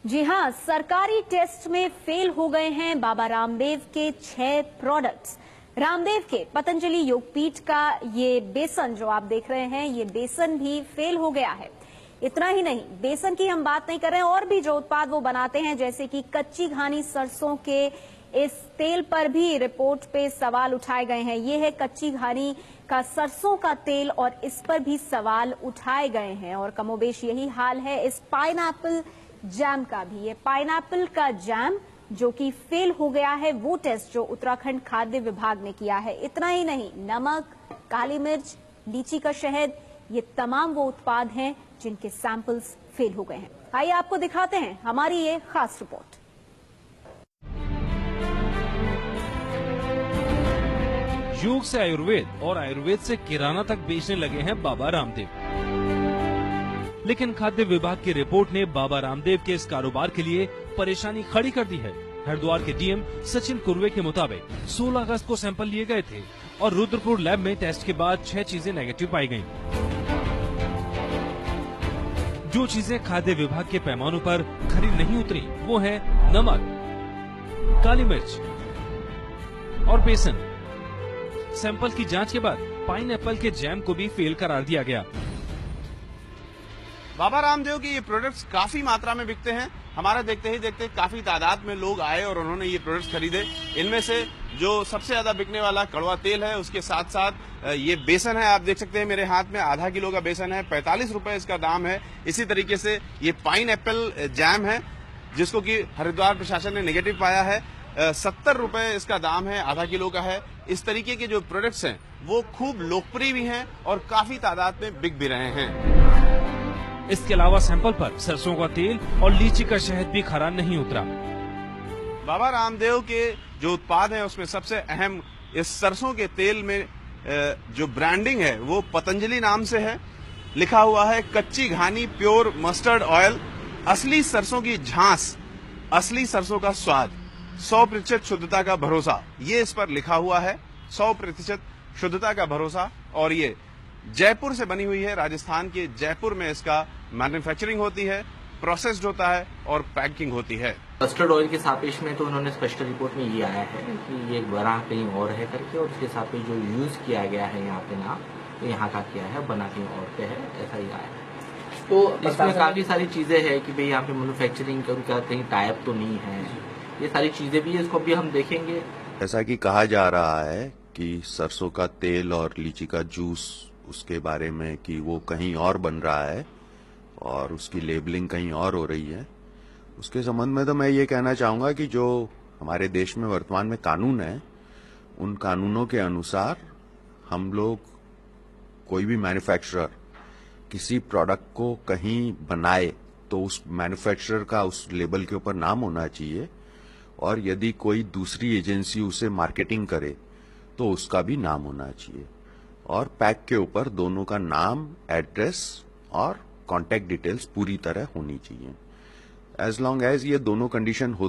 जी हां, सरकारी टेस्ट में फेल हो गए हैं बाबा रामदेव के 6 प्रोडक्ट्स। रामदेव के पतंजलि योगपीठ का ये बेसन जो आप देख रहे हैं, ये बेसन भी फेल हो गया है। इतना ही नहीं, बेसन की हम बात नहीं कर रहे हैं, और भी जो उत्पाद वो बनाते हैं जैसे कि कच्ची घानी सरसों के इस तेल पर भी रिपोर्ट पे सवाल उठाए गए हैं। ये है कच्ची घानी का सरसों का तेल और इस पर भी सवाल उठाए गए हैं। और कमोबेश यही हाल है इस पाइनएप्पल जैम का भी। ये पाइनएप्पल का जैम जो कि फेल हो गया है, वो टेस्ट जो उत्तराखंड खाद्य विभाग ने किया है। इतना ही नहीं, नमक, काली मिर्च, लीची का शहद, ये तमाम वो उत्पाद हैं जिनके सैंपल्स फेल हो गए हैं। आइए आपको दिखाते हैं हमारी ये खास रिपोर्ट। योग से आयुर्वेद और आयुर्वेद से किराना तक बेचने लगे हैं बाबा रामदेव। लेकिन खाद्य विभाग की रिपोर्ट ने बाबा रामदेव के इस कारोबार के लिए परेशानी खड़ी कर दी है। हरिद्वार के डीएम सचिन कुर्वे के मुताबिक 16 अगस्त को सैंपल लिए गए थे और रुद्रपुर लैब में टेस्ट के बाद 6 चीजें नेगेटिव पाई गयी। जो चीजें खाद्य विभाग के पैमानों पर खरी नहीं उतरी वो है नमक, काली मिर्च और बेसन। सैंपल की जांच के बाद पाइनएप्पल के जैम को भी फेल करार दिया गया। बाबा रामदेव के ये प्रोडक्ट्स काफी मात्रा में बिकते हैं। हमारा देखते ही देखते काफी तादाद में लोग आए और उन्होंने ये प्रोडक्ट्स खरीदे। इनमें से जो सबसे ज्यादा बिकने वाला कड़वा तेल है, उसके साथ साथ ये बेसन है। आप देख सकते हैं मेरे हाथ में आधा किलो का बेसन है, 45 रुपए इसका दाम है। इसी तरीके से ये पाइनएप्पल जैम है जिसको कि हरिद्वार प्रशासन ने नेगेटिव पाया है, 70 रुपए इसका दाम है, आधा किलो का है। इस तरीके के जो प्रोडक्ट्स हैं वो खूब लोकप्रिय भी हैं और काफी तादाद में बिक भी रहे हैं। इसके अलावा सैंपल पर सरसों का तेल और लीची का शहद भी खरा नहीं उतरा। बाबा रामदेव के जो उत्पाद हैं उसमें सबसे अहम इस सरसों के तेल में जो ब्रांडिंग है वो पतंजलि नाम से है। लिखा हुआ है कच्ची घानी प्योर मस्टर्ड ऑयल, असली सरसों की झांस, असली सरसों का स्वाद, 100% शुद्धता का भरोसा। ये इस पर लिखा हुआ है, 100% शुद्धता का भरोसा। और ये जयपुर से बनी हुई है। राजस्थान के जयपुर में इसका मैन्युफैक्चरिंग होती है, प्रोसेस्ड होता है और पैकिंग होती है। मस्टर्ड ऑयल के सापेक्ष में तो उन्होंने स्पष्ट रिपोर्ट में ये आया है कि ये बना कहीं और है करके, और उसके सापेक्ष जो यूज किया गया है यहाँ पे ना, तो यहाँ का किया है, बना कहीं और पे है, ऐसा ही आया है। तो इसमें काफी सारी चीजें हैं कि भाई यहाँ पे मैन्युफैक्चरिंग का उनका कहीं टाइप तो नहीं है। ये सारी चीजें भी इसको भी हम देखेंगे। ऐसा कि कहा जा रहा है कि सरसों का तेल और लीची का जूस उसके बारे में कि वो कहीं और बन रहा है और उसकी लेबलिंग कहीं और हो रही है। उसके संबंध में तो मैं ये कहना चाहूंगा कि जो हमारे देश में वर्तमान में कानून है, उन कानूनों के अनुसार हम लोग कोई भी मैन्युफैक्चरर किसी प्रोडक्ट को कहीं बनाए तो उस मैन्युफैक्चरर का उस लेबल के ऊपर नाम होना चाहिए, और यदि कोई दूसरी एजेंसी उसे मार्केटिंग करे तो उसका भी नाम होना चाहिए, और पैक के ऊपर दोनों का नाम, एड्रेस और कॉन्टैक्ट डिटेल्स पूरी तरह होनी चाहिए। एज लॉन्ग एज ये दोनों कंडीशन हो